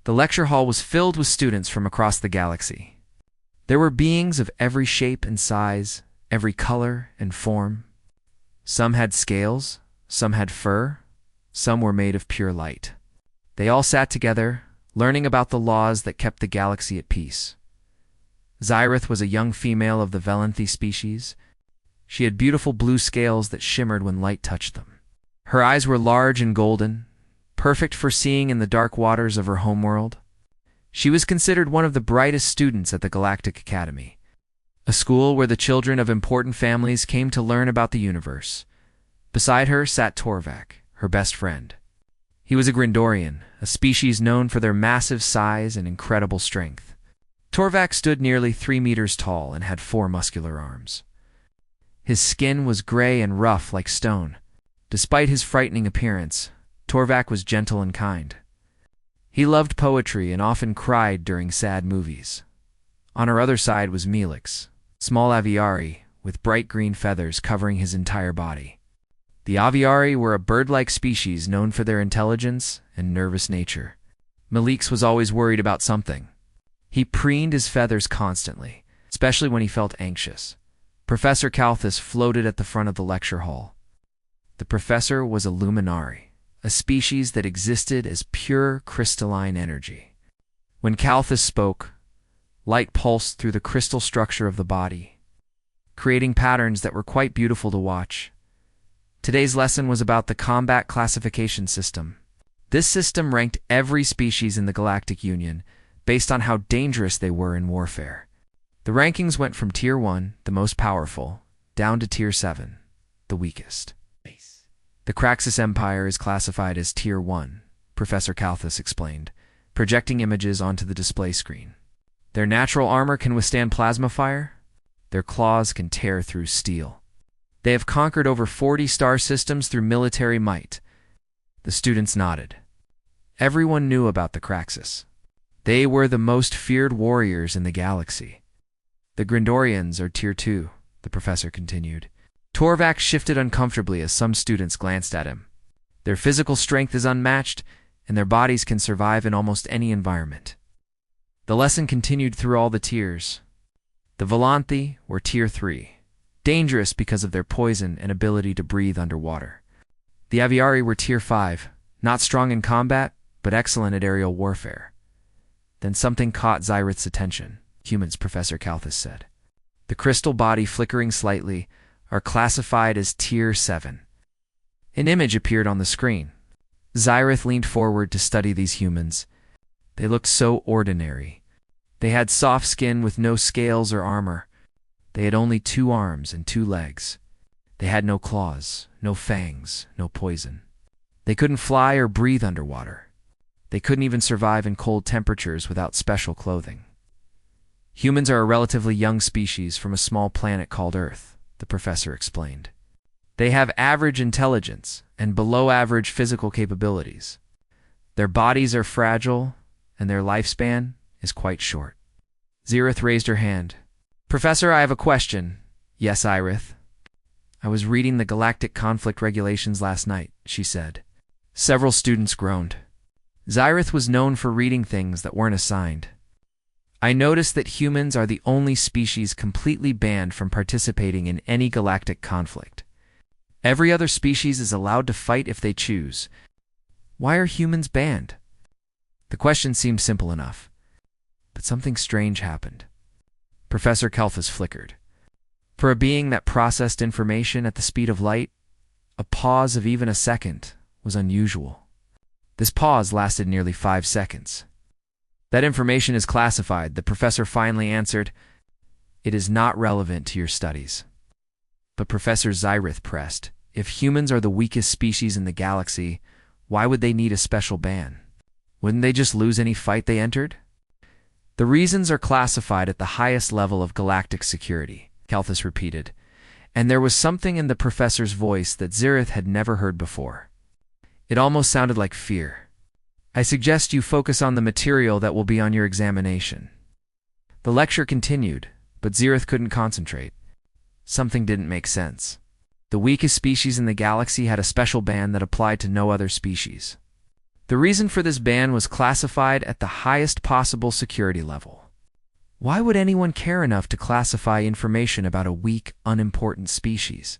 The lecture hall was filled with students from across the galaxy. There were beings of every shape and size, every color and form. Some had scales, some had fur, some were made of pure light. They all sat together, learning about the laws that kept the galaxy at peace. Xyrith was a young female of the Velanthi species. She had beautiful blue scales that shimmered when light touched them. Her eyes were large and golden, perfect for seeing in the dark waters of her homeworld. She was considered one of the brightest students at the Galactic Academy, a school where the children of important families came to learn about the universe. Beside her sat Torvak, her best friend. He was a Grindorian, a species known for their massive size and incredible strength. Torvak stood nearly 3 meters tall and had 4 muscular arms. His skin was gray and rough like stone. Despite his frightening appearance, Torvak was gentle and kind. He loved poetry and often cried during sad movies. On her other side was Melix, small aviary with bright green feathers covering his entire body. The aviari were a bird-like species known for their intelligence and nervous nature. Melix was always worried about something. He preened his feathers constantly, especially when he felt anxious. Professor Kalthus floated at the front of the lecture hall. The professor was a luminari, a species that existed as pure crystalline energy. When Kalthus spoke, light pulsed through the crystal structure of the body, creating patterns that were quite beautiful to watch. Today's lesson was about the combat classification system. This system ranked every species in the Galactic Union based on how dangerous they were in warfare. The rankings went from Tier 1, the most powerful, down to Tier 7, the weakest. The Craxus Empire is classified as Tier 1, Professor Kalthus explained, projecting images onto the display screen. Their natural armor can withstand plasma fire. Their claws can tear through steel. They have conquered over 40 star systems through military might. The students nodded. Everyone knew about the Craxus. They were the most feared warriors in the galaxy. The Grindorians are Tier 2, the professor continued. Torvak shifted uncomfortably as some students glanced at him. Their physical strength is unmatched, and their bodies can survive in almost any environment. The lesson continued through all the tiers. The Velanthi were Tier 3, dangerous because of their poison and ability to breathe underwater. The Aviari were Tier 5, not strong in combat, but excellent at aerial warfare. Then something caught Xyrith's attention. Humans, Professor Kalthus said. The crystal body flickering slightly are classified as Tier 7. An image appeared on the screen. Xyrith leaned forward to study these humans. They looked so ordinary. They had soft skin with no scales or armor. They had only 2 arms and 2 legs. They had no claws, no fangs, no poison. They couldn't fly or breathe underwater. They couldn't even survive in cold temperatures without special clothing. Humans are a relatively young species from a small planet called Earth, the professor explained. They have average intelligence and below-average physical capabilities. Their bodies are fragile, and their lifespan is quite short. Xyrith raised her hand. Professor, I have a question. Yes, Irith. I was reading the Galactic Conflict Regulations last night, she said. Several students groaned. Xyrith was known for reading things that weren't assigned. I noticed that humans are the only species completely banned from participating in any galactic conflict. Every other species is allowed to fight if they choose. Why are humans banned? The question seemed simple enough. But something strange happened. Professor Kalthus flickered. For a being that processed information at the speed of light, a pause of even a second was unusual. This pause lasted nearly 5 seconds. That information is classified, the professor finally answered. It is not relevant to your studies. But Professor Xyrith pressed. If humans are the weakest species in the galaxy, why would they need a special ban? Wouldn't they just lose any fight they entered? The reasons are classified at the highest level of galactic security, Kalthus repeated, and there was something in the professor's voice that Xyrith had never heard before. It almost sounded like fear. I suggest you focus on the material that will be on your examination. The lecture continued, but Xyrith couldn't concentrate. Something didn't make sense. The weakest species in the galaxy had a special ban that applied to no other species. The reason for this ban was classified at the highest possible security level. Why would anyone care enough to classify information about a weak, unimportant species?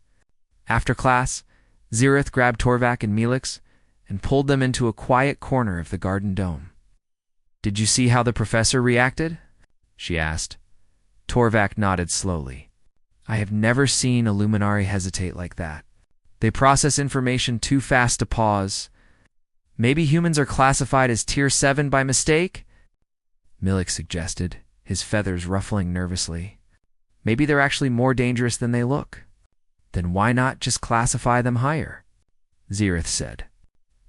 After class, Zirith grabbed Torvak and Melix and pulled them into a quiet corner of the garden dome. "Did you see how the professor reacted?" she asked. Torvak nodded slowly. "I have never seen a Luminari hesitate like that. They process information too fast to pause. Maybe humans are classified as Tier 7 by mistake?" Melix suggested, his feathers ruffling nervously. "Maybe they're actually more dangerous than they look. Then why not just classify them higher?" Zirith said.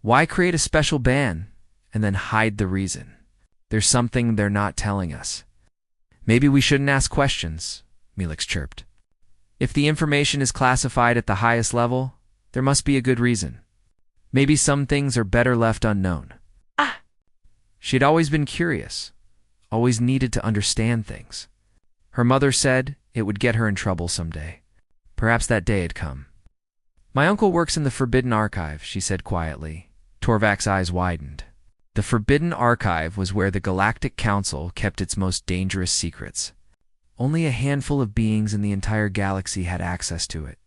"Why create a special ban and then hide the reason? There's something they're not telling us." "Maybe we shouldn't ask questions," Melix chirped. "If the information is classified at the highest level, there must be a good reason. Maybe some things are better left unknown." She had always been curious, always needed to understand things. Her mother said it would get her in trouble someday. Perhaps that day had come. "My uncle works in the Forbidden Archive," she said quietly. Torvak's eyes widened. The Forbidden Archive was where the Galactic Council kept its most dangerous secrets. Only a handful of beings in the entire galaxy had access to it.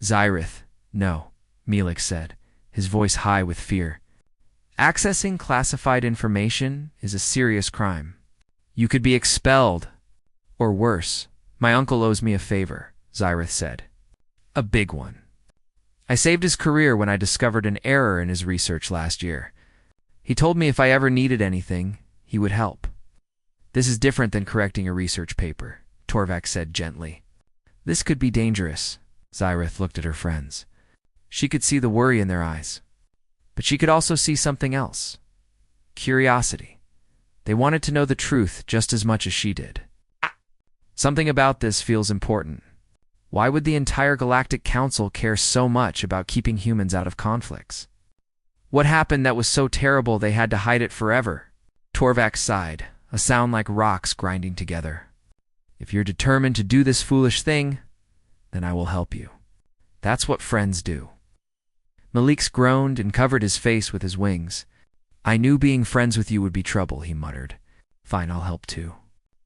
"Zirith, no," Melix said, his voice high with fear. "Accessing classified information is a serious crime. You could be expelled. Or worse. My uncle owes me a favor," Zirith said. "A big one. I saved his career when I discovered an error in his research last year. He told me if I ever needed anything, he would help." "This is different than correcting a research paper," Torvak said gently. "This could be dangerous." Zirith looked at her friends. She could see the worry in their eyes. But she could also see something else. Curiosity. They wanted to know the truth just as much as she did. "Something about this feels important. Why would the entire Galactic Council care so much about keeping humans out of conflicts? What happened that was so terrible they had to hide it forever?" Torvak sighed, a sound like rocks grinding together. "If you're determined to do this foolish thing, then I will help you. That's what friends do." Melix groaned and covered his face with his wings. "I knew being friends with you would be trouble," he muttered. "Fine, I'll help too.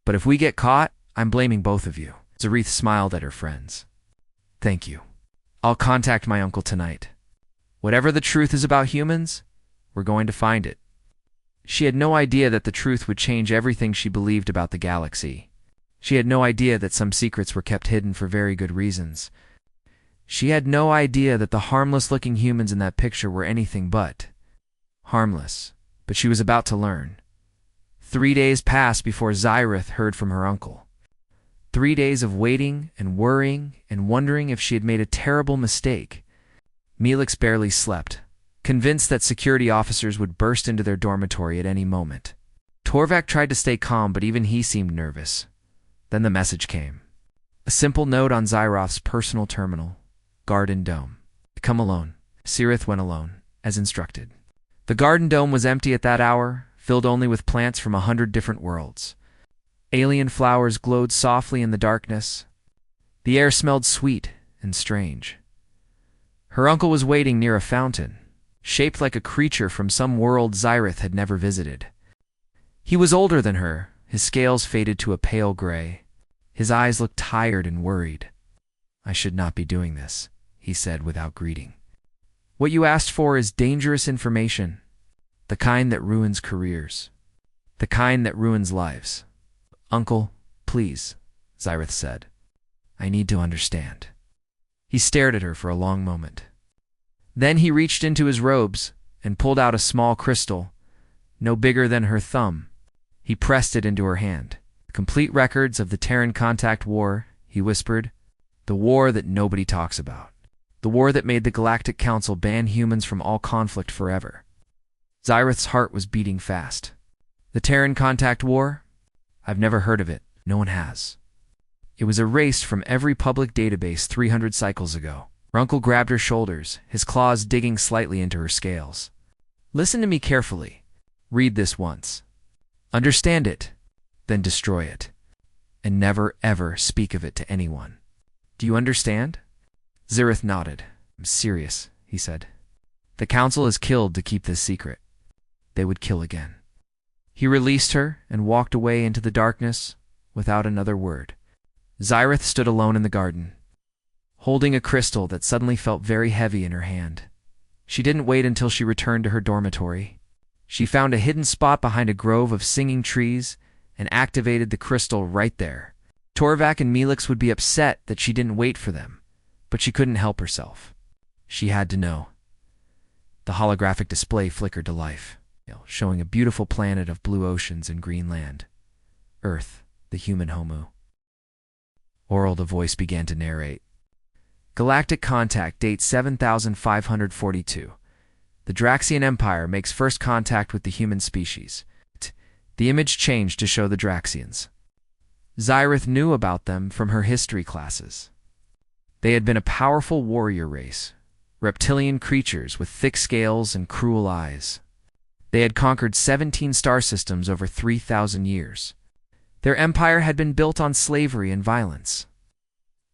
But if we get caught, I'm blaming both of you." Zirith smiled at her friends. "Thank you. I'll contact my uncle tonight. Whatever the truth is about humans, we're going to find it." She had no idea that the truth would change everything she believed about the galaxy. She had no idea that some secrets were kept hidden for very good reasons. She had no idea that the harmless-looking humans in that picture were anything but harmless. But she was about to learn. 3 days passed before Zirith heard from her uncle. 3 days of waiting and worrying and wondering if she had made a terrible mistake. Melix barely slept, convinced that security officers would burst into their dormitory at any moment. Torvak tried to stay calm, but even he seemed nervous. Then the message came. A simple note on Zyroth's personal terminal. Garden Dome. "Come alone." Zirith went alone, as instructed. The Garden Dome was empty at that hour, filled only with plants from 100 different worlds. Alien flowers glowed softly in the darkness. The air smelled sweet and strange. Her uncle was waiting near a fountain, shaped like a creature from some world Zirith had never visited. He was older than her, his scales faded to a pale gray. His eyes looked tired and worried. "I should not be doing this," he said without greeting. "What you asked for is dangerous information, the kind that ruins careers, the kind that ruins lives." "Uncle, please," Zirith said. "I need to understand." He stared at her for a long moment. Then he reached into his robes and pulled out a small crystal, no bigger than her thumb. He pressed it into her hand. "Complete records of the Terran Contact War," he whispered. "The war that nobody talks about. The war that made the Galactic Council ban humans from all conflict forever." Zirith's heart was beating fast. "The Terran Contact War? I've never heard of it. No one has." It was erased from every public database 300 cycles ago. Her uncle grabbed her shoulders, his claws digging slightly into her scales. "Listen to me carefully. Read this once. Understand it, then destroy it. And never, ever speak of it to anyone. Do you understand?" Zirith nodded. "I'm serious," he said. "The Council is killed to keep this secret. they would kill again. He released her and walked away into the darkness without another word. Xyrith stood alone in the garden, holding a crystal that suddenly felt very heavy in her hand. She didn't wait until she returned to her dormitory. She found a hidden spot behind a grove of singing trees and activated the crystal right there. Torvak and Melix would be upset that she didn't wait for them, but she couldn't help herself. She had to know. The holographic display flickered to life, showing a beautiful planet of blue oceans and green land. Earth, the human homo. Oral, the voice began to narrate. Galactic contact, date 7542. The Draxian Empire makes first contact with the human species. The image changed to show the Draxians. Xyrith knew about them from her history classes. They had been a powerful warrior race, reptilian creatures with thick scales and cruel eyes. They had conquered 17 star systems over 3,000 years. Their empire had been built on slavery and violence.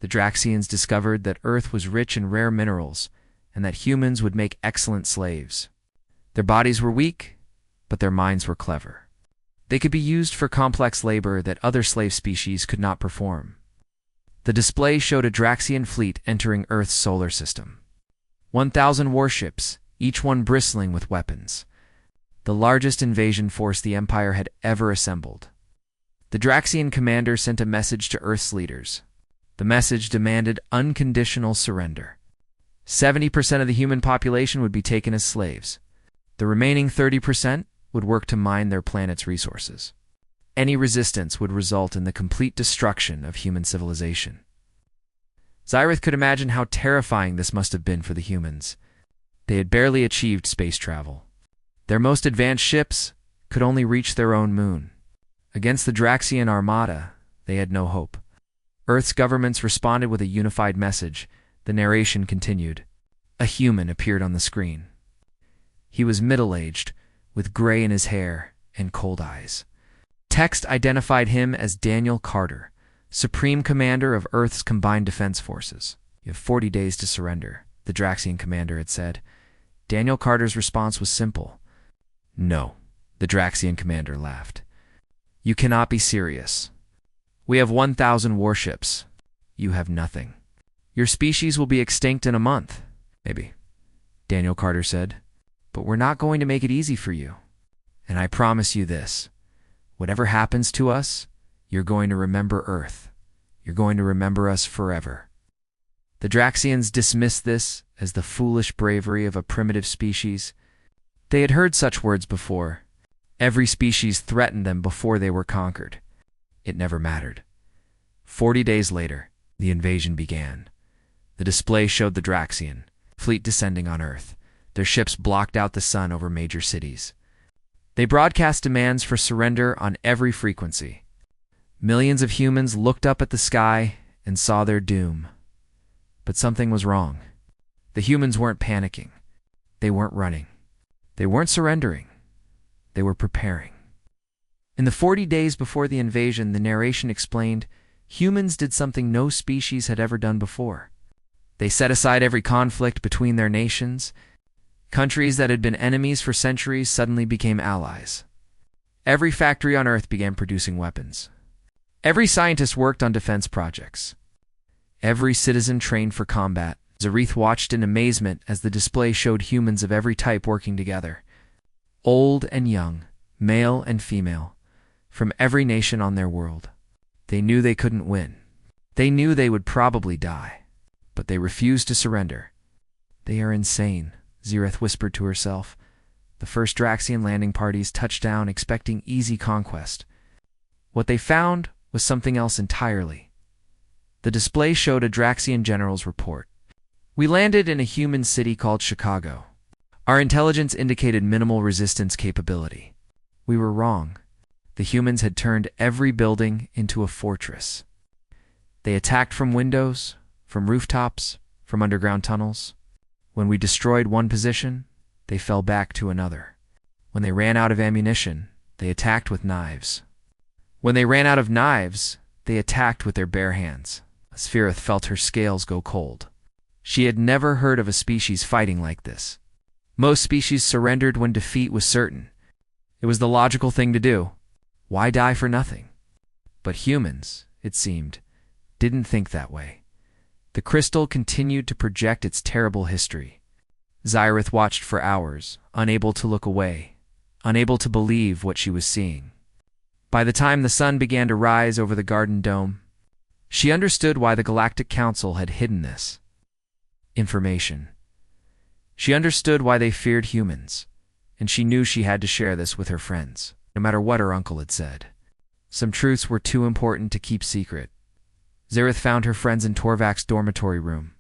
The Draxians discovered that Earth was rich in rare minerals and that humans would make excellent slaves. Their bodies were weak, but their minds were clever. They could be used for complex labor that other slave species could not perform. The display showed a Draxian fleet entering Earth's solar system. 1,000 warships, each one bristling with weapons. The largest invasion force the Empire had ever assembled. The Draxian commander sent a message to Earth's leaders. The message demanded unconditional surrender. 70% of the human population would be taken as slaves. The remaining 30% would work to mine their planet's resources. Any resistance would result in the complete destruction of human civilization. Xyrith could imagine how terrifying this must have been for the humans. They had barely achieved space travel. Their most advanced ships could only reach their own moon. Against the Draxian armada, they had no hope. Earth's governments responded with a unified message. The narration continued. A human appeared on the screen. He was middle-aged, with gray in his hair and cold eyes. Text identified him as Daniel Carter, Supreme Commander of Earth's Combined Defense Forces. You have 40 days to surrender, the Draxian commander had said. Daniel Carter's response was simple. No, the Draxian commander laughed. You cannot be serious. We have 1,000 warships. You have nothing. Your species will be extinct in a month. Maybe, Daniel Carter said. But we're not going to make it easy for you. And I promise you this. Whatever happens to us, you're going to remember Earth. You're going to remember us forever. The Draxians dismissed this as the foolish bravery of a primitive species. They had heard such words before. Every species threatened them before they were conquered. It never mattered. 40 days later, the invasion began. The display showed the Draxian fleet descending on Earth. Their ships blocked out the sun over major cities. They broadcast demands for surrender on every frequency. Millions of humans looked up at the sky and saw their doom. But something was wrong. The humans weren't panicking. They weren't running. They weren't surrendering. They were preparing. In the 40 days before the invasion, the narration explained, humans did something no species had ever done before. They set aside every conflict between their nations. Countries that had been enemies for centuries suddenly became allies. Every factory on Earth began producing weapons. Every scientist worked on defense projects. Every citizen trained for combat. Xyrith watched in amazement as the display showed humans of every type working together. Old and young, male and female, from every nation on their world. They knew they couldn't win. They knew they would probably die. But they refused to surrender. They are insane, Xyrith whispered to herself. The first Draxian landing parties touched down expecting easy conquest. What they found was something else entirely. The display showed a Draxian general's report. We landed in a human city called Chicago. Our intelligence indicated minimal resistance capability. We were wrong. The humans had turned every building into a fortress. They attacked from windows, from rooftops, from underground tunnels. When we destroyed one position, they fell back to another. When they ran out of ammunition, they attacked with knives. When they ran out of knives, they attacked with their bare hands. Xyrith felt her scales go cold. She had never heard of a species fighting like this. Most species surrendered when defeat was certain. It was the logical thing to do. Why die for nothing? But humans, it seemed, didn't think that way. The crystal continued to project its terrible history. Xyrith watched for hours, unable to look away, unable to believe what she was seeing. By the time the sun began to rise over the garden dome, she understood why the Galactic Council had hidden this information. She understood why they feared humans, and she knew she had to share this with her friends, no matter what her uncle had said. Some truths were too important to keep secret. Xyrith found her friends in Torvak's dormitory room.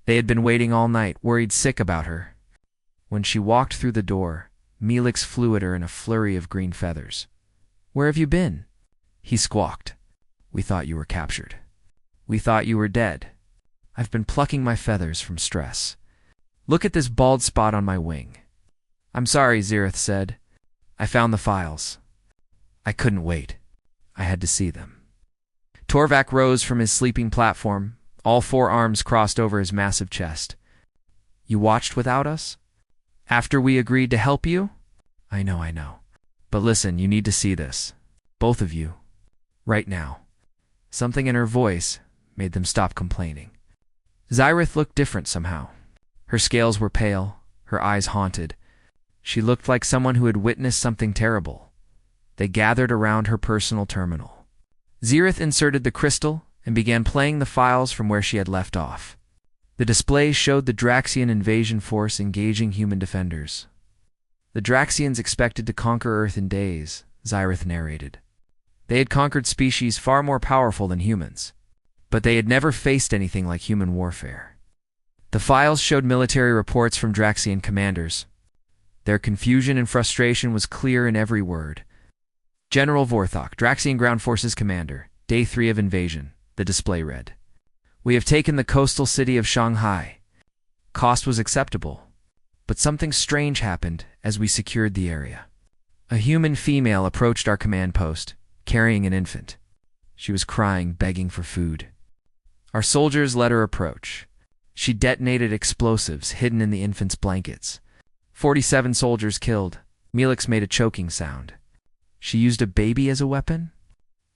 They had been waiting all night, worried sick about her. When she walked through the door, Melix flew at her in a flurry of green feathers. "Where have you been?" He squawked. "We thought you were captured. We thought you were dead. I've been plucking my feathers from stress. Look at this bald spot on my wing." "I'm sorry," Xyrith said. "I found the files. I couldn't wait. I had to see them." Torvak rose from his sleeping platform, all four arms crossed over his massive chest. "You watched without us? After we agreed to help you?" I know. But listen, you need to see this. Both of you. Right now." Something in her voice made them stop complaining. Xyrith looked different somehow. Her scales were pale, her eyes haunted. She looked like someone who had witnessed something terrible. They gathered around her personal terminal. Xyrith inserted the crystal and began playing the files from where she had left off. The display showed the Draxian invasion force engaging human defenders. "The Draxians expected to conquer Earth in days," Xyrith narrated. "They had conquered species far more powerful than humans, but they had never faced anything like human warfare." The files showed military reports from Draxian commanders. Their confusion and frustration was clear in every word. "General Vorthok, Draxian Ground Forces Commander, Day 3 of invasion," the display read. "We have taken the coastal city of Shanghai. Cost was acceptable, but something strange happened as we secured the area. A human female approached our command post, carrying an infant. She was crying, begging for food. Our soldiers let her approach. She detonated explosives hidden in the infant's blankets. 47 soldiers killed." Melix made a choking sound. "She used a baby as a weapon?"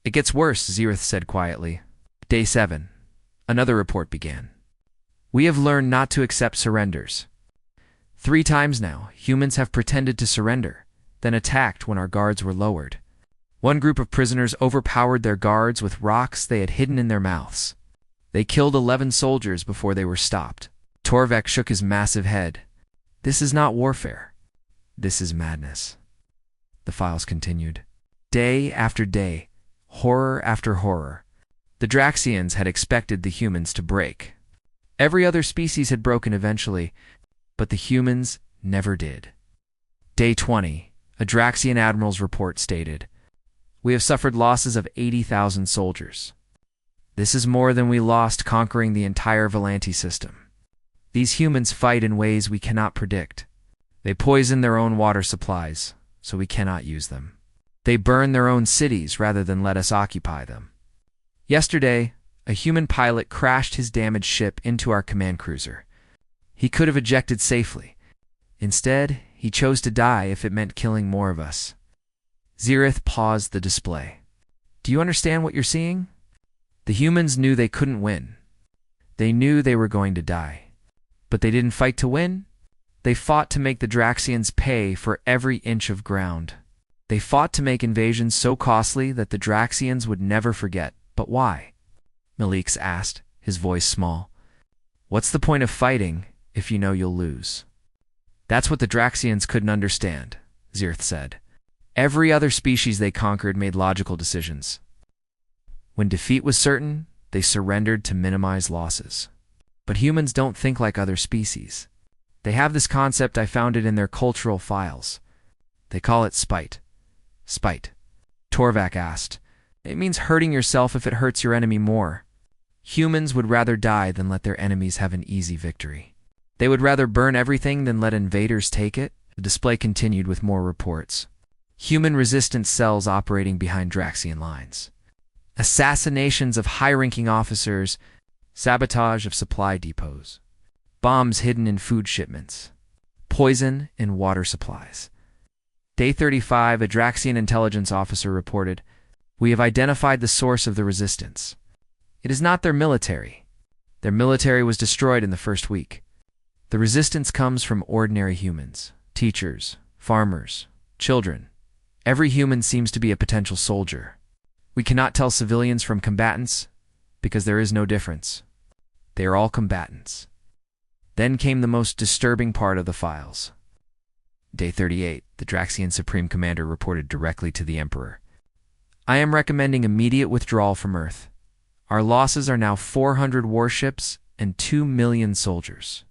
"It gets worse," Xyrith said quietly. Day 7. Another report began. "We have learned not to accept surrenders. 3 times now, humans have pretended to surrender, then attacked when our guards were lowered. One group of prisoners overpowered their guards with rocks they had hidden in their mouths. They killed 11 soldiers before they were stopped." Torvak shook his massive head. "This is not warfare. This is madness." The files continued. Day after day, horror after horror. The Draxians had expected the humans to break. Every other species had broken eventually, but the humans never did. Day 20, a Draxian admiral's report stated, "We have suffered losses of 80,000 soldiers. This is more than we lost conquering the entire Volanti system. These humans fight in ways we cannot predict. They poison their own water supplies, so we cannot use them. They burn their own cities rather than let us occupy them. Yesterday, a human pilot crashed his damaged ship into our command cruiser. He could have ejected safely. Instead, he chose to die if it meant killing more of us." Xyrith paused the display. "Do you understand what you're seeing? The humans knew they couldn't win. They knew they were going to die. But they didn't fight to win. They fought to make the Draxians pay for every inch of ground. They fought to make invasions so costly that the Draxians would never forget. But why?" Melix asked, his voice small. "What's the point of fighting if you know you'll lose?" "That's what the Draxians couldn't understand," Xyrith said. "Every other species they conquered made logical decisions. When defeat was certain, they surrendered to minimize losses. But humans don't think like other species. They have this concept, I found it in their cultural files. They call it spite." "Spite?" Torvak asked. "It means hurting yourself if it hurts your enemy more. Humans would rather die than let their enemies have an easy victory. They would rather burn everything than let invaders take it." The display continued with more reports. Human resistance cells operating behind Draxian lines. Assassinations of high-ranking officers, sabotage of supply depots, bombs hidden in food shipments, poison in water supplies. Day 35, a Draxian intelligence officer reported, "We have identified the source of the resistance. It is not their military. Their military was destroyed in the first week. The resistance comes from ordinary humans, teachers, farmers, children. Every human seems to be a potential soldier. We cannot tell civilians from combatants because there is no difference. They are all combatants." Then came the most disturbing part of the files. Day 38, the Draxian Supreme Commander reported directly to the Emperor, "I am recommending immediate withdrawal from Earth. Our losses are now 400 warships and 2 million soldiers.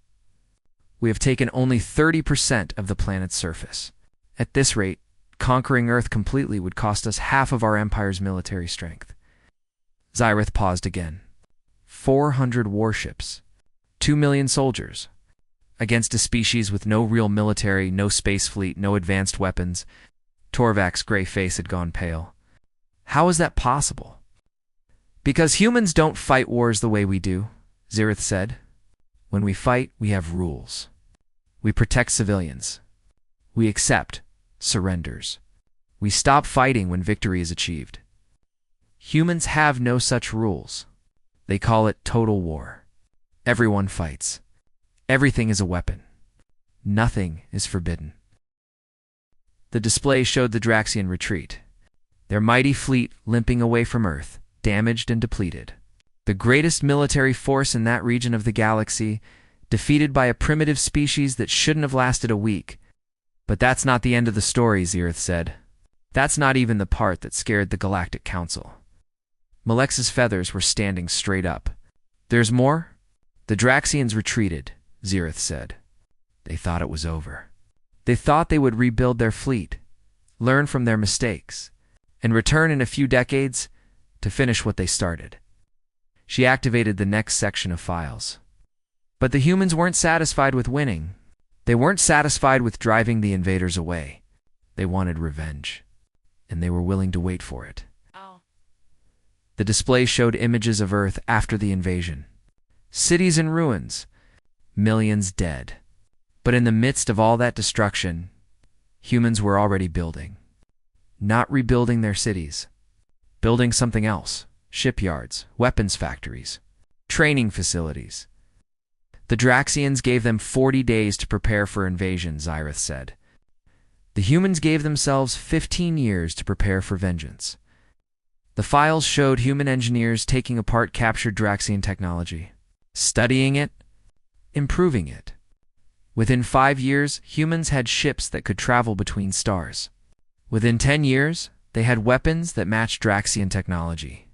We have taken only 30% of the planet's surface. At this rate, conquering Earth completely would cost us half of our Empire's military strength." Xyrith paused again. 400 warships, 2 million soldiers, against a species with no real military, no space fleet, no advanced weapons. Torvak's gray face had gone pale. "How is that possible?" "Because humans don't fight wars the way we do," Xyrith said. "When we fight, we have rules. We protect civilians. We accept surrenders. We stop fighting when victory is achieved. Humans have no such rules. They call it total war. Everyone fights. Everything is a weapon. Nothing is forbidden." The display showed the Draxian retreat, their mighty fleet limping away from Earth, damaged and depleted. The greatest military force in that region of the galaxy, defeated by a primitive species that shouldn't have lasted a week. "But that's not the end of the story," Xyrith said. "That's not even the part that scared the Galactic Council." Malex's feathers were standing straight up. "There's more?" "The Draxians retreated," Xyrith said. "They thought it was over. They thought they would rebuild their fleet, learn from their mistakes, and return in a few decades to finish what they started." She activated the next section of files. But the humans weren't satisfied with winning. They weren't satisfied with driving the invaders away. They wanted revenge, and they were willing to wait for it. The display showed images of Earth after the invasion. Cities in ruins, millions dead. But in the midst of all that destruction, humans were already building. Not rebuilding their cities. Building something else. Shipyards, weapons factories, training facilities. The Draxians gave them 40 days to prepare for invasion, Xyrith said. The humans gave themselves 15 years to prepare for vengeance. The files showed human engineers taking apart captured Draxian technology, studying it, improving it. Within 5 years, humans had ships that could travel between stars. Within 10 years, they had weapons that matched Draxian technology.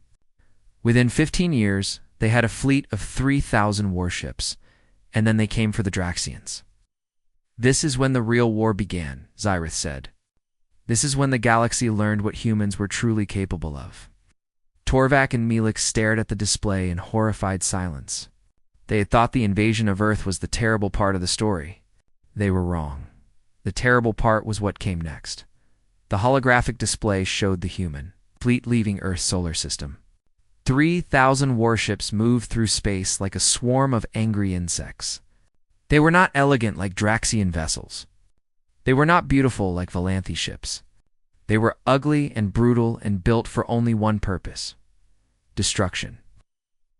Within 15 years, they had a fleet of 3,000 warships, and then they came for the Draxians. "This is when the real war began," Xyrith said. "This is when the galaxy learned what humans were truly capable of." Torvak and Melix stared at the display in horrified silence. They had thought the invasion of Earth was the terrible part of the story. They were wrong. The terrible part was what came next. The holographic display showed the human fleet leaving Earth's solar system. 3,000 warships moved through space like a swarm of angry insects. They were not elegant like Draxian vessels. They were not beautiful like Valanthe ships. They were ugly and brutal and built for only one purpose: destruction.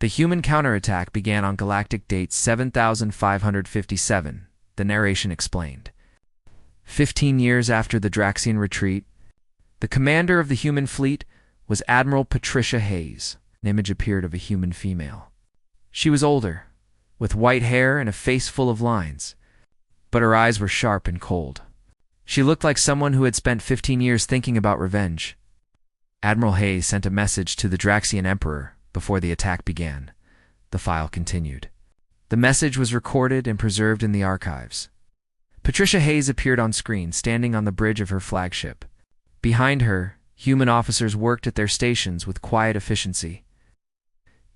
The human counterattack began on galactic date 7557, the narration explained. 15 years after the Draxian retreat, the commander of the human fleet was Admiral Patricia Hayes. An image appeared of a human female. She was older, with white hair and a face full of lines, but her eyes were sharp and cold. She looked like someone who had spent 15 years thinking about revenge. Admiral Hayes sent a message to the Draxian Emperor before the attack began. The file continued. The message was recorded and preserved in the archives. Patricia Hayes appeared on screen, standing on the bridge of her flagship. Behind her, human officers worked at their stations with quiet efficiency.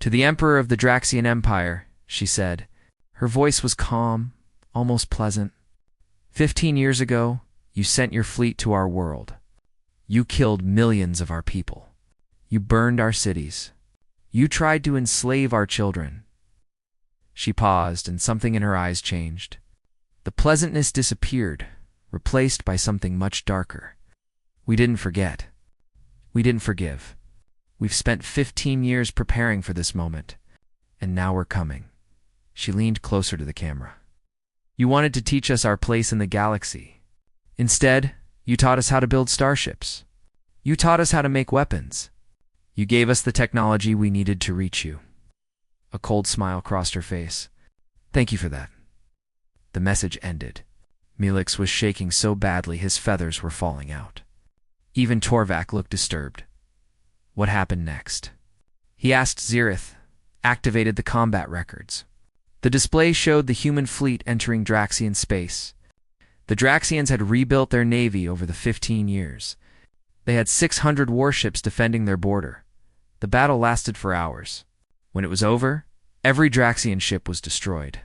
"To the Emperor of the Draxian Empire," she said. Her voice was calm, almost pleasant. 15 years ago, you sent your fleet to our world. You killed millions of our people. You burned our cities. You tried to enslave our children." She paused, and something in her eyes changed. The pleasantness disappeared, replaced by something much darker. We didn't forget. We didn't forgive. We've spent 15 years preparing for this moment, and now we're coming. She leaned closer to the camera. You wanted to teach us our place in the galaxy. Instead, you taught us how to build starships. You taught us how to make weapons. You gave us the technology we needed to reach you. A cold smile crossed her face. Thank you for that. The message ended. Melix was shaking so badly his feathers were falling out. Even Torvak looked disturbed. What happened next? He asked Zirith, activated the combat records. The display showed the human fleet entering Draxian space. The Draxians had rebuilt their navy over the 15 years. They had 600 warships defending their border. The battle lasted for hours. When it was over, every Draxian ship was destroyed.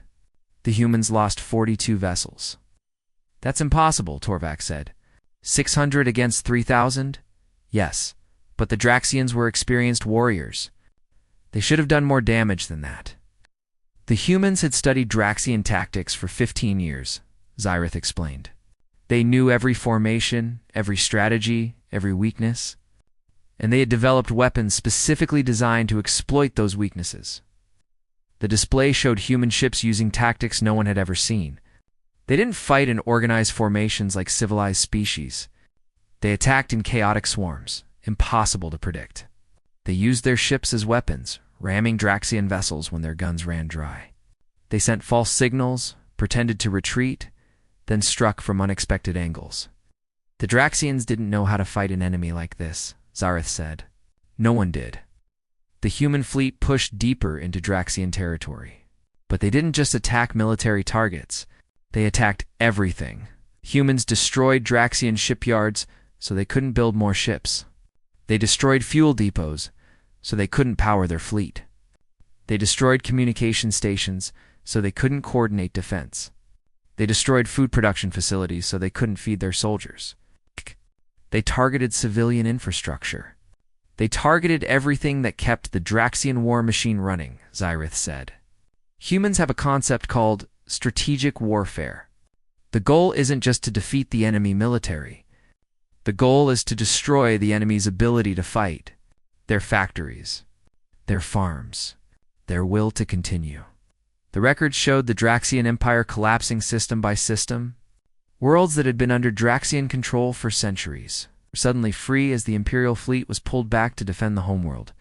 The humans lost 42 vessels. That's impossible, Torvak said. 600 against 3,000? Yes, but the Draxians were experienced warriors. They should have done more damage than that. The humans had studied Draxian tactics for 15 years, Zyrith explained. They knew every formation, every strategy, every weakness, and they had developed weapons specifically designed to exploit those weaknesses. The display showed human ships using tactics no one had ever seen. They didn't fight in organized formations like civilized species. They attacked in chaotic swarms, impossible to predict. They used their ships as weapons, ramming Draxian vessels when their guns ran dry. They sent false signals, pretended to retreat, then struck from unexpected angles. The Draxians didn't know how to fight an enemy like this, Zareth said. No one did. The human fleet pushed deeper into Draxian territory. But they didn't just attack military targets. They attacked everything. Humans destroyed Draxian shipyards so they couldn't build more ships. They destroyed fuel depots so they couldn't power their fleet. They destroyed communication stations so they couldn't coordinate defense. They destroyed food production facilities so they couldn't feed their soldiers. They targeted civilian infrastructure. They targeted everything that kept the Draxian war machine running, Zyrith said. Humans have a concept called strategic warfare. The goal isn't just to defeat the enemy military. The goal is to destroy the enemy's ability to fight, their factories, their farms, their will to continue. The records showed the Draxian Empire collapsing system by system. Worlds that had been under Draxian control for centuries were suddenly free as the Imperial fleet was pulled back to defend the homeworld.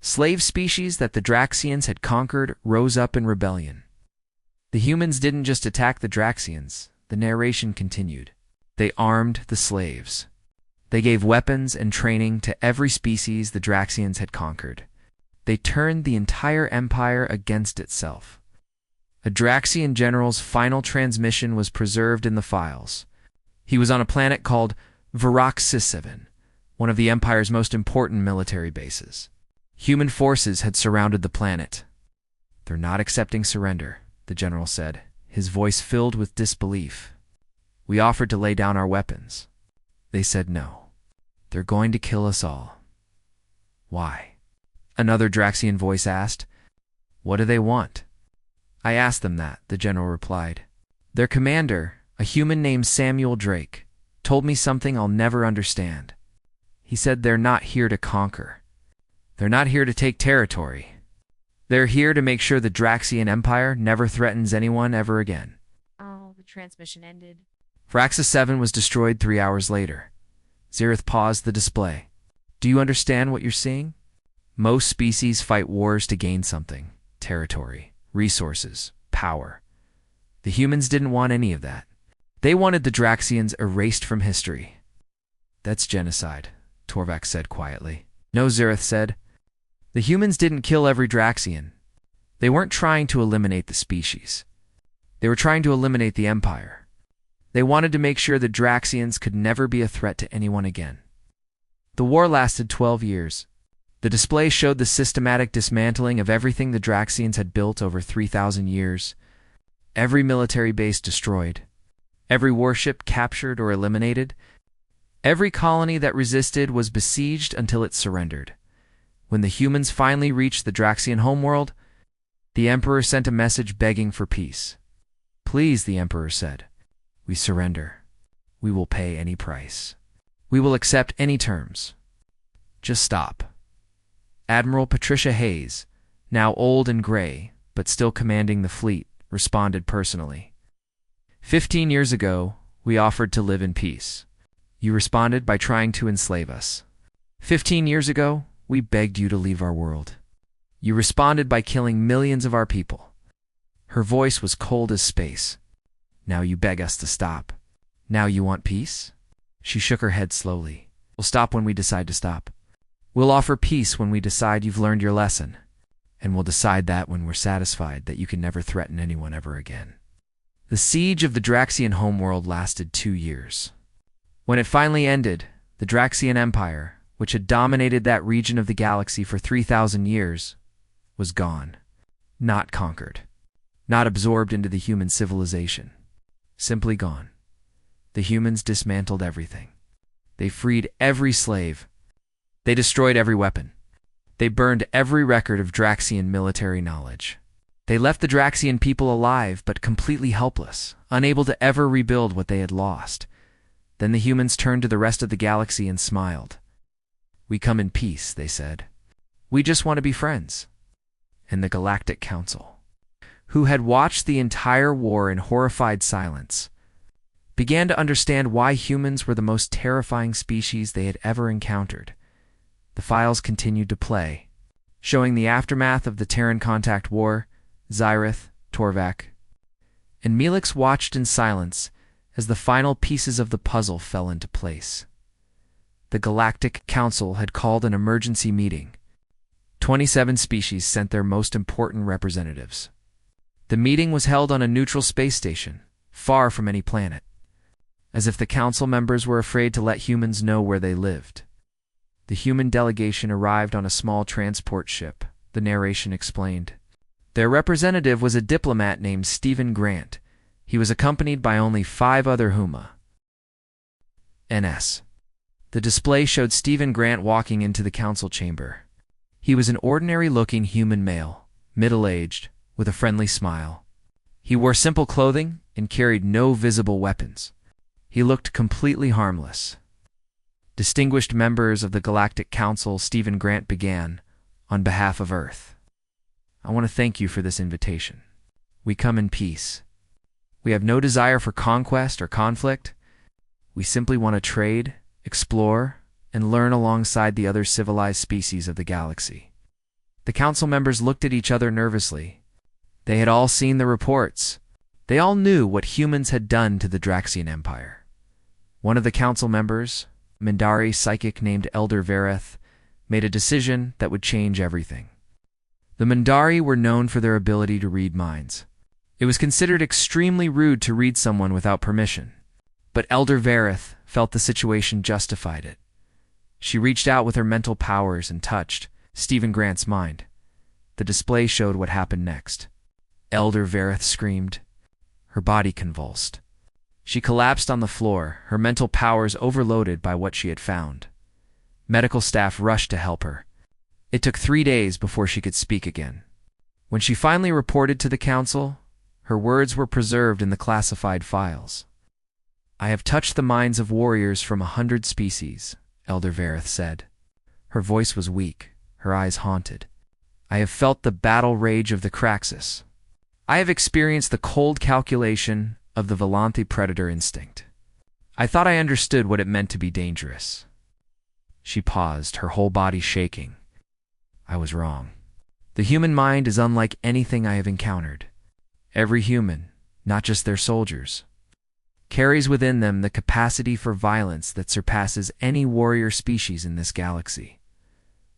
Slave species that the Draxians had conquered rose up in rebellion. The humans didn't just attack the Draxians, the narration continued. They armed the slaves. They gave weapons and training to every species the Draxians had conquered. They turned the entire empire against itself. A Draxian general's final transmission was preserved in the files. He was on a planet called Varax-7, one of the Empire's most important military bases. Human forces had surrounded the planet. They're not accepting surrender, the general said, his voice filled with disbelief. We offered to lay down our weapons. They said no. They're going to kill us all. Why? Another Draxian voice asked. What do they want? I asked them that, the general replied. Their commander, a human named Samuel Drake, told me something I'll never understand. He said they're not here to conquer. They're not here to take territory. They're here to make sure the Draxian Empire never threatens anyone ever again. Oh, the transmission ended. Varax-7 was destroyed 3 hours later. Zirith paused the display. Do you understand what you're seeing? Most species fight wars to gain something. Territory, resources, power. The humans didn't want any of that. They wanted the Draxians erased from history. That's genocide, Torvak said quietly. No, Zirith said. The humans didn't kill every Draxian. They weren't trying to eliminate the species. They were trying to eliminate the Empire. They wanted to make sure the Draxians could never be a threat to anyone again. The war lasted 12 years. The display showed the systematic dismantling of everything the Draxians had built over 3,000 years. Every military base destroyed. Every warship captured or eliminated. Every colony that resisted was besieged until it surrendered. When the humans finally reached the Draxian homeworld, the Emperor sent a message begging for peace. Please, the Emperor said, we surrender. We will pay any price. We will accept any terms. Just stop. Admiral Patricia Hayes, now old and gray, but still commanding the fleet, responded personally. 15 years ago, we offered to live in peace. You responded by trying to enslave us. 15 years ago, we begged you to leave our world. You responded by killing millions of our people. Her voice was cold as space. Now you beg us to stop. Now you want peace? She shook her head slowly. We'll stop when we decide to stop. We'll offer peace when we decide you've learned your lesson. And we'll decide that when we're satisfied that you can never threaten anyone ever again. The siege of the Draxian homeworld lasted 2 years. When it finally ended, the Draxian Empire, which had dominated that region of the galaxy for 3,000 years, was gone. Not conquered. Not absorbed into the human civilization. Simply gone. The humans dismantled everything. They freed every slave. They destroyed every weapon. They burned every record of Draxian military knowledge. They left the Draxian people alive but completely helpless, unable to ever rebuild what they had lost. Then the humans turned to the rest of the galaxy and smiled. We come in peace, they said. We just want to be friends. And the Galactic Council, who had watched the entire war in horrified silence, began to understand why humans were the most terrifying species they had ever encountered. The files continued to play, showing the aftermath of the Terran Contact War. Zyrith, Torvak, and Melix watched in silence as the final pieces of the puzzle fell into place. The Galactic Council had called an emergency meeting. 27 species sent their most important representatives. The meeting was held on a neutral space station, far from any planet, as if the council members were afraid to let humans know where they lived. The human delegation arrived on a small transport ship, the narration explained. Their representative was a diplomat named Stephen Grant. He was accompanied by only 5 other Huma. NS. The display showed Stephen Grant walking into the council chamber. He was an ordinary-looking human male, middle-aged, with a friendly smile. He wore simple clothing and carried no visible weapons. He looked completely harmless. Distinguished members of the Galactic Council, Stephen Grant began, on behalf of Earth. I want to thank you for this invitation. We come in peace. We have no desire for conquest or conflict. We simply want to trade, explore, and learn alongside the other civilized species of the galaxy. The council members looked at each other nervously. They had all seen the reports. They all knew what humans had done to the Draxian Empire. One of the council members, Mindari psychic named Elder Vareth, made a decision that would change everything. The Mindari were known for their ability to read minds. It was considered extremely rude to read someone without permission, but Elder Vareth felt the situation justified it. She reached out with her mental powers and touched Stephen Grant's mind. The display showed what happened next. Elder Vareth screamed. Her body convulsed. She collapsed on the floor, her mental powers overloaded by what she had found. Medical staff rushed to help her. It took 3 days before she could speak again. When she finally reported to the council, her words were preserved in the classified files. I have touched the minds of warriors from 100 species, Elder Vareth said. Her voice was weak, her eyes haunted. I have felt the battle rage of the Craxus. I have experienced the cold calculation of the Volanthi predator instinct. I thought I understood what it meant to be dangerous. She paused, her whole body shaking. I was wrong. The human mind is unlike anything I have encountered. Every human, not just their soldiers, carries within them the capacity for violence that surpasses any warrior species in this galaxy.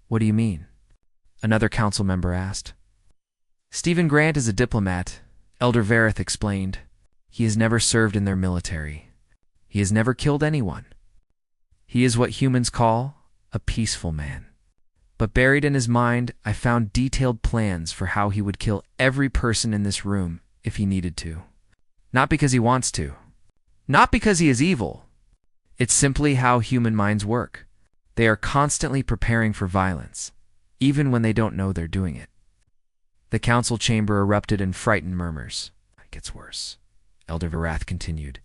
What do you mean? Another council member asked. Stephen Grant is a diplomat, Elder Vareth explained. He has never served in their military. He has never killed anyone. He is what humans call a peaceful man. But buried in his mind, I found detailed plans for how he would kill every person in this room if he needed to. Not because he wants to. Not because he is evil. It's simply how human minds work. They are constantly preparing for violence, even when they don't know they're doing it. The council chamber erupted in frightened murmurs. It gets worse, Elder Varath continued.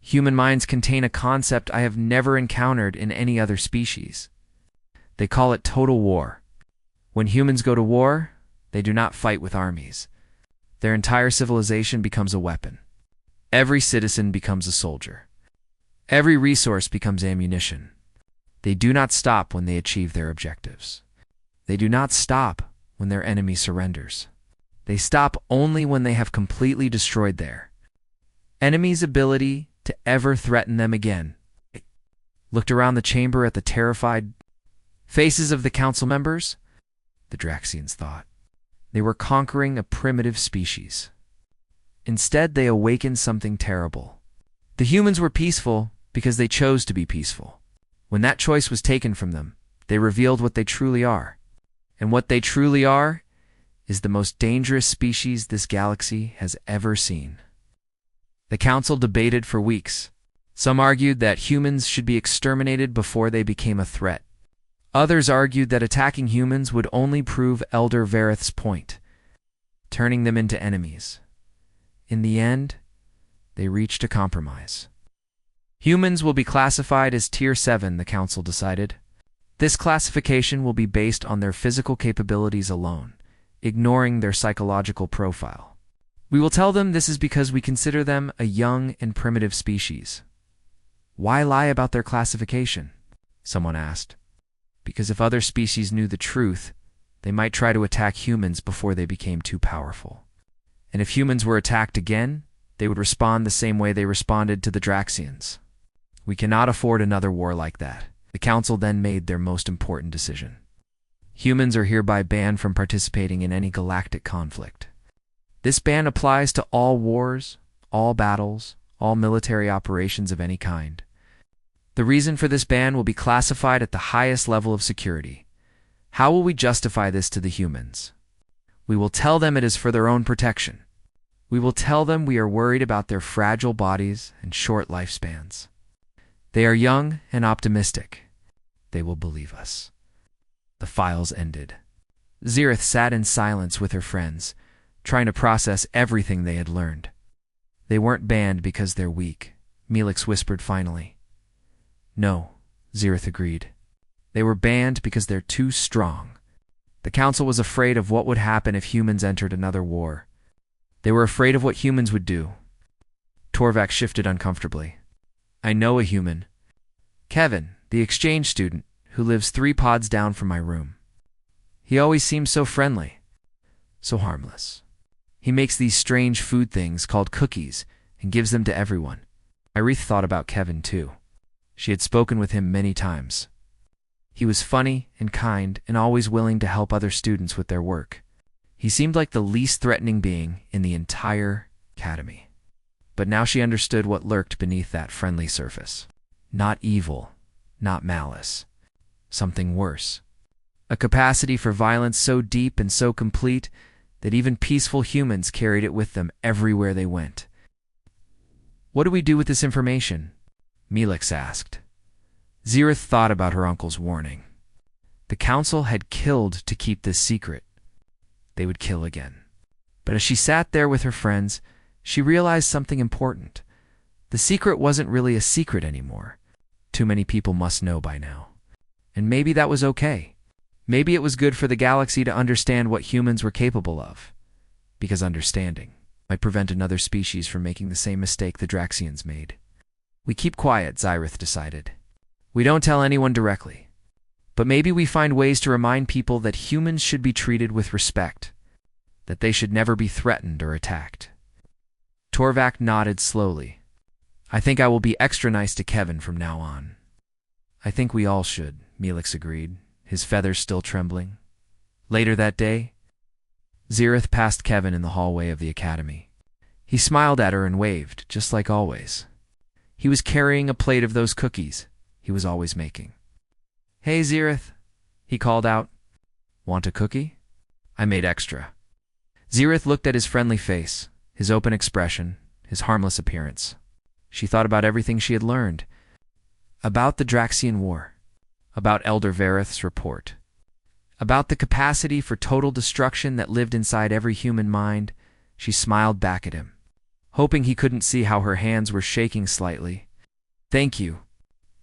Human minds contain a concept I have never encountered in any other species. They call it total war. When humans go to war, they do not fight with armies. Their entire civilization becomes a weapon. Every citizen becomes a soldier. Every resource becomes ammunition. They do not stop when they achieve their objectives. They do not stop when their enemy surrenders. They stop only when they have completely destroyed their enemy's ability to ever threaten them again. Looked around the chamber at the terrified faces of the council members. The Draxians thought they were conquering a primitive species. Instead, they awakened something terrible. The humans were peaceful because they chose to be peaceful. When that choice was taken from them, they revealed what they truly are. And what they truly are is the most dangerous species this galaxy has ever seen. The council debated for weeks. Some argued that humans should be exterminated before they became a threat. Others argued that attacking humans would only prove Elder Vareth's point, turning them into enemies. In the end, they reached a compromise. Humans will be classified as Tier 7, the council decided. This classification will be based on their physical capabilities alone, ignoring their psychological profile. We will tell them this is because we consider them a young and primitive species. Why lie about their classification? Someone asked. Because if other species knew the truth, they might try to attack humans before they became too powerful. And if humans were attacked again, they would respond the same way they responded to the Draxians. We cannot afford another war like that. The council then made their most important decision. Humans are hereby banned from participating in any galactic conflict. This ban applies to all wars, all battles, all military operations of any kind. The reason for this ban will be classified at the highest level of security. How will we justify this to the humans? We will tell them it is for their own protection. We will tell them we are worried about their fragile bodies and short lifespans. They are young and optimistic. They will believe us. The files ended. Xerath sat in silence with her friends, trying to process everything they had learned. They weren't banned because they're weak, Melix whispered finally. No, Xerath agreed. They were banned because they're too strong. The council was afraid of what would happen if humans entered another war. They were afraid of what humans would do. Torvak shifted uncomfortably. I know a human. Kevin, the exchange student, who lives 3 pods down from my room. He always seems so friendly, so harmless. He makes these strange food things called cookies and gives them to everyone. Irith thought about Kevin too. She had spoken with him many times. He was funny and kind and always willing to help other students with their work. He seemed like the least threatening being in the entire academy. But now she understood what lurked beneath that friendly surface. Not evil, not malice. Something worse. A capacity for violence so deep and so complete that even peaceful humans carried it with them everywhere they went. What do we do with this information? Melix asked. Xerath thought about her uncle's warning. The council had killed to keep this secret. They would kill again. But as she sat there with her friends, she realized something important. The secret wasn't really a secret anymore. Too many people must know by now. And maybe that was okay. Maybe it was good for the galaxy to understand what humans were capable of. Because understanding might prevent another species from making the same mistake the Draxians made. We keep quiet, Xerath decided. We don't tell anyone directly. But maybe we find ways to remind people that humans should be treated with respect, that they should never be threatened or attacked. Torvak nodded slowly. I think I will be extra nice to Kevin from now on. I think we all should, Melix agreed, his feathers still trembling. Later that day, Xerath passed Kevin in the hallway of the academy. He smiled at her and waved, just like always. He was carrying a plate of those cookies he was always making. Hey, Xerath, he called out. Want a cookie? I made extra. Xerath looked at his friendly face, his open expression, his harmless appearance. She thought about everything she had learned. About the Draxian War. About Elder Vareth's report. About the capacity for total destruction that lived inside every human mind. She smiled back at him. hoping he couldn't see how her hands were shaking slightly. "Thank you,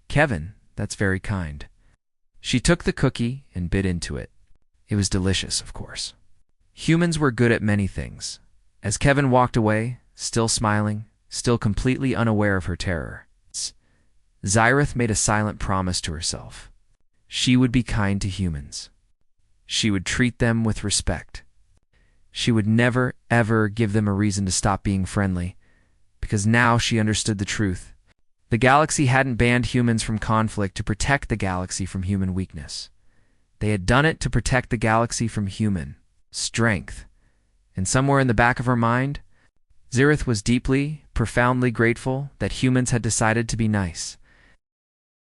Kevin, that's very kind." She took the cookie and bit into it. It was delicious, of course. Humans were good at many things. As Kevin walked away, still smiling, still completely unaware of her terror, Xyrith made a silent promise to herself. She would be kind to humans. She would treat them with respect. She would never, ever give them a reason to stop being friendly, because now she understood the truth. The galaxy hadn't banned humans from conflict to protect the galaxy from human weakness. They had done it to protect the galaxy from human strength. And somewhere in the back of her mind, Xyrith was deeply, profoundly grateful that humans had decided to be nice.